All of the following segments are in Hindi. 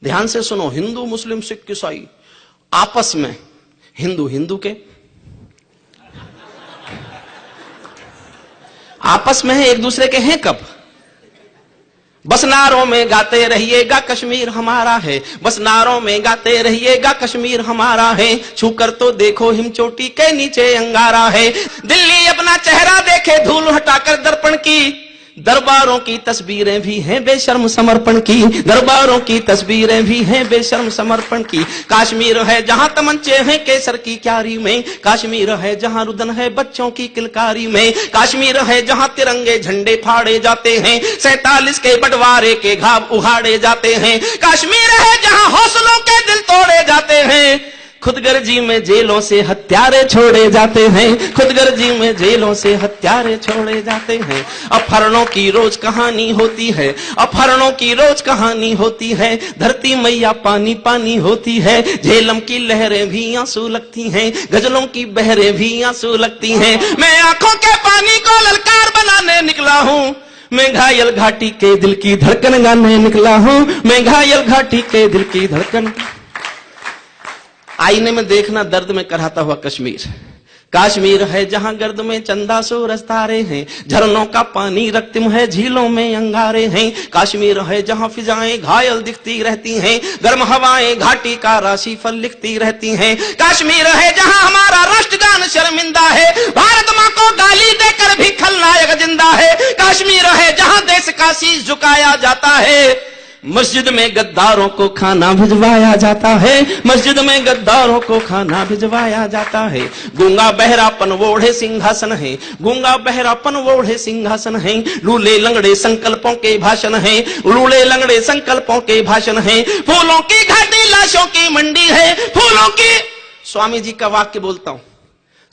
ध्यान से सुनो, हिंदू मुस्लिम सिख ईसाई आपस में, हिंदू हिंदू के आपस में है, एक दूसरे के हैं कब? बस नारों में गाते रहिएगा कश्मीर हमारा है, बस नारों में गाते रहिएगा कश्मीर हमारा है, छूकर तो देखो हिम चोटी के नीचे अंगारा है। दिल्ली अपना चेहरा देखे धूल हटाकर दर्पण की, दरबारों की तस्वीरें भी हैं बेशर्म समर्पण की, दरबारों की तस्वीरें भी हैं बेशर्म समर्पण की। काश्मीर है जहां तमंचे हैं केसर की क्यारी में, काश्मीर है जहां रुदन है बच्चों की किलकारी में, काश्मीर है जहां तिरंगे झंडे फाड़े जाते हैं, 47 के बंटवारे के घाव उहाड़े जाते हैं, काश्मीर है जहां हौसलों के दिल तोड़े जाते हैं, खुदगर्जी में जेलों से हत्यारे छोड़े जाते हैं, खुदगर्जी में जेलों से हत्यारे छोड़े जाते हैं। अपहरणों की रोज कहानी होती है, अपहरणों की रोज कहानी होती है, धरती मैया पानी पानी होती है, झेलम की लहरें भी आंसू लगती हैं, गजलों की बहरें भी आंसू लगती हैं। मैं आंखों के पानी को ललकार बनाने निकला हूँ, मैं घायल घाटी के दिल की धड़कन गाने निकला हूँ, मैं घायल घाटी के दिल की धड़कन। आईने में देखना दर्द में कराहता हुआ कश्मीर, काश्मीर है जहां गर्द में चंदा सूरज तारे हैं, झरनों का पानी रक्तिम है झीलों में अंगारे हैं, काश्मीर है जहां फिजाएं घायल दिखती रहती हैं, गर्म हवाएं घाटी का राशि फल लिखती रहती हैं, काश्मीर है जहां हमारा राष्ट्रगान शर्मिंदा है, भारत मां को गाली देकर भी खलनायक जिंदा है, काश्मीर है जहां देश का शीश झुकाया जाता है, मस्जिद में गद्दारों को खाना भिजवाया जाता है, मस्जिद में गद्दारों को खाना भिजवाया जाता है। गूंगा बहरापन वोढ़े सिंहासन है, गूंगा बहरापन वोढ़े सिंहासन है, लूले लंगड़े संकल्पों के भाषण है, लूले लंगड़े संकल्पों के भाषण है, फूलों की घाटी लाशों की मंडी है, फूलों की। स्वामी जी का वाक्य बोलता हूं,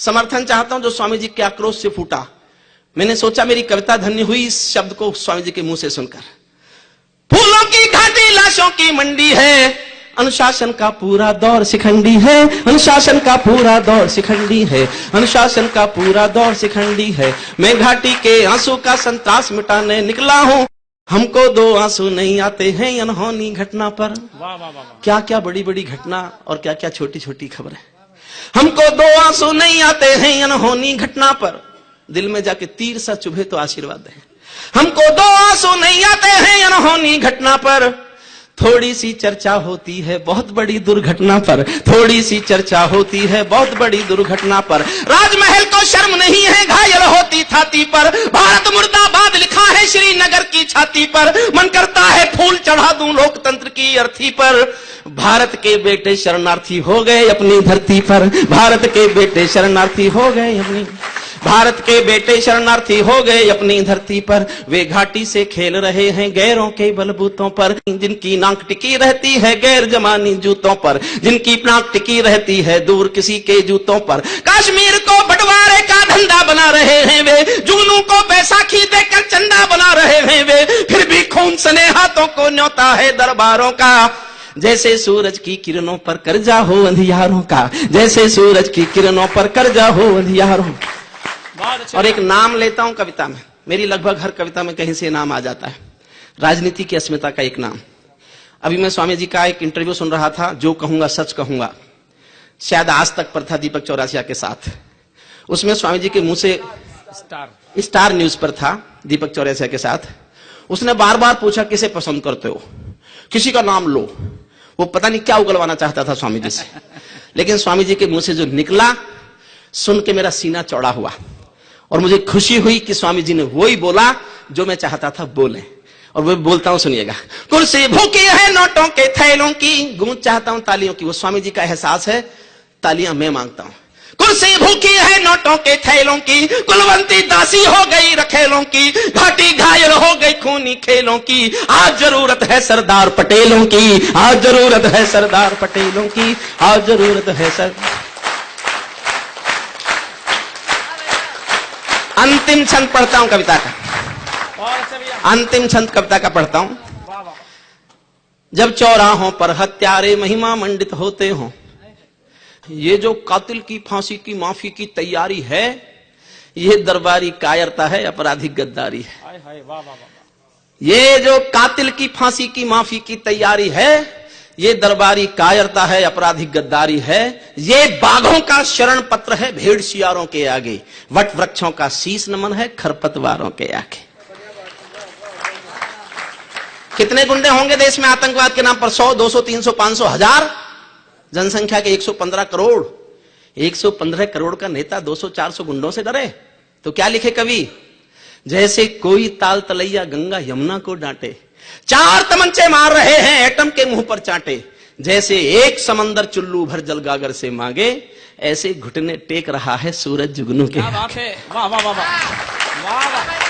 समर्थन चाहता हूं जो स्वामी जी के आक्रोश से फूटा। मैंने सोचा मेरी कविता धन्य हुई इस शब्द को स्वामी जी के मुंह से सुनकर। फूलों की घाटी लाशों की मंडी है, अनुशासन का पूरा दौर शिखंडी है, अनुशासन का पूरा दौर शिखंडी है, अनुशासन का पूरा दौर शिखंडी है। मैं घाटी के आंसू का संत्रास मिटाने निकला हूं, हमको दो आंसू नहीं आते हैं अनहोनी घटना पर। क्या क्या बड़ी बड़ी घटना और क्या क्या छोटी छोटी खबरें। हमको दो आंसू नहीं आते हैं अनहोनी घटना पर, दिल में जाके तीर सा चुभे तो आशीर्वाद है। हमको दो आंसू नहीं आते हैं अनहोनी घटना पर, थोड़ी सी चर्चा होती है बहुत बड़ी दुर्घटना पर, थोड़ी सी चर्चा होती है बहुत बड़ी दुर्घटना पर। राजमहल को शर्म नहीं है घायल होती छाती पर, भारत मुर्दाबाद लिखा है श्रीनगर की छाती पर, मन करता है फूल चढ़ा दूं लोकतंत्र की अर्थी पर। भारत के बेटे शरणार्थी हो गए अपनी धरती पर, भारत के बेटे शरणार्थी हो गए अपनी, भारत के बेटे शरणार्थी हो गए अपनी धरती पर। वे घाटी से खेल रहे हैं गैरों के बलबूतों पर, जिनकी नाक टिकी रहती है गैर जमानी जूतों पर, जिनकी नाक टिकी रहती है दूर किसी के जूतों पर। काश्मीर को बंटवारे का धंधा बना रहे हैं वे, जुगनू को बैसाखी देकर चंदा बना रहे हैं वे, फिर भी खून सने हाथों को न्योता है दरबारों का। जैसे सूरज की किरणों पर कर्जा हो अंधियारों का, जैसे सूरज की किरणों पर कर्जा हो अंधियारों। और एक नाम लेता हूं कविता में, मेरी लगभग हर कविता में कहीं से नाम आ जाता है, राजनीति की अस्मिता का एक नाम। अभी मैं स्वामी जी का एक इंटरव्यू सुन रहा था, जो कहूंगा सच कहूंगा, शायद आज तक पर था दीपक चौरसिया के साथ। उसमें स्वामी जी के मुंह से स्टार न्यूज पर था दीपक चौरसिया के साथ। उसने बार बार पूछा किसे पसंद करते हो, किसी का नाम लो। वो पता नहीं क्या उगलवाना चाहता था स्वामी जी से, लेकिन स्वामी जी के मुंह से जो निकला सुन के मेरा सीना चौड़ा हुआ और मुझे खुशी हुई कि स्वामी जी ने वही बोला जो मैं चाहता था बोले। और वो बोलता हूं सुनिएगा। कुर्सी भूखी है नोटों के थैलों की, गूंज चाहता हूं तालियों की। वो स्वामी जी का एहसास है, तालियां मैं मांगता हूं। कुर्सी भूखी है नोटों के थैलों की, कुलवंती दासी हो गई रखेलों की, घाटी घायल हो गई खूनी खेलों की। आज जरूरत है सरदार पटेलों की, आज जरूरत है सरदार पटेलों की, आज जरूरत है सरदार। अंतिम छंद पढ़ता हूं कविता का, अंतिम छंद कविता का पढ़ता हूं। जब चौराहों पर हत्यारे महिमा मंडित होते हों, ये जो कातिल की फांसी की माफी की तैयारी है, ये दरबारी कायरता है, आपराधिक गद्दारी है। ये जो कातिल की फांसी की माफी की तैयारी है, ये दरबारी कायरता है, आपराधिक गद्दारी है। ये बाघों का शरण पत्र है भेड़ शियारों के आगे, वट वृक्षों का शीश नमन है खरपतवारों के आगे। कितने गुंडे होंगे देश में आतंकवाद के नाम पर? 100, 200, 300, 500, 1000। जनसंख्या के 115 करोड़। 115 करोड़ का नेता 200, 400 गुंडों से डरे? तो क्या लिखे कवि? जैसे कोई ताल तलैया गंगा यमुना को डांटे, 4 तमंचे मार रहे हैं एटम के मुंह पर चांटे। जैसे एक समंदर चुल्लू भर जल गागर से मांगे, ऐसे घुटने टेक रहा है सूरज जुगनू के। वाह वाह वाह वाह वाह।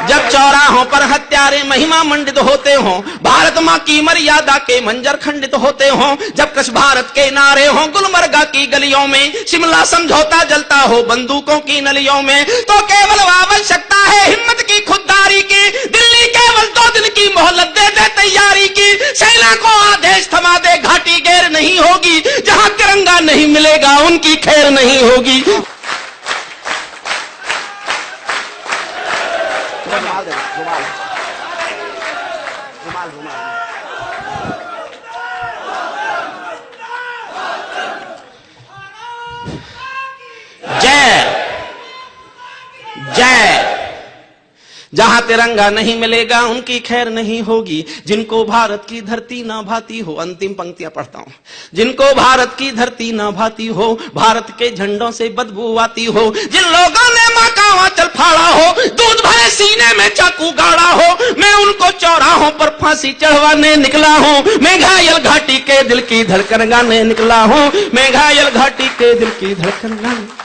जब चौराहों पर हत्यारे महिमा मंडित होते हों, भारत मां की मर्यादा के मंजर खंडित होते हों, जब कश भारत के नारे हों गुलमर्गा की गलियों में, शिमला समझौता जलता हो बंदूकों की नलियों में, तो केवल आवश्यकता है हिम्मत की, खुददारी की। दिल्ली केवल 2 दिन की मोहलत दे दे तैयारी की, सेना को आदेश थमा दे, घाटी गैर नहीं होगी, जहां तिरंगा नहीं मिलेगा उनकी खैर नहीं होगी। जय जय। जहां तिरंगा नहीं मिलेगा उनकी खैर नहीं होगी, जिनको भारत की धरती ना भाती हो। अंतिम पंक्तियां पढ़ता हूं। जिनको भारत की धरती ना भाती हो, भारत के झंडों से बदबू आती हो, जिन लोगों ने मां का आंचल फाड़ा हो, दूध भरे सीने में चाकू गाड़ा हो, मैं उनको चौराहों पर फांसी चढ़वाने निकला हूं। मैं घायल घाटी के दिल की धड़कन गाने निकला हूं। मैं घायल घाटी के दिल की धड़कन गाने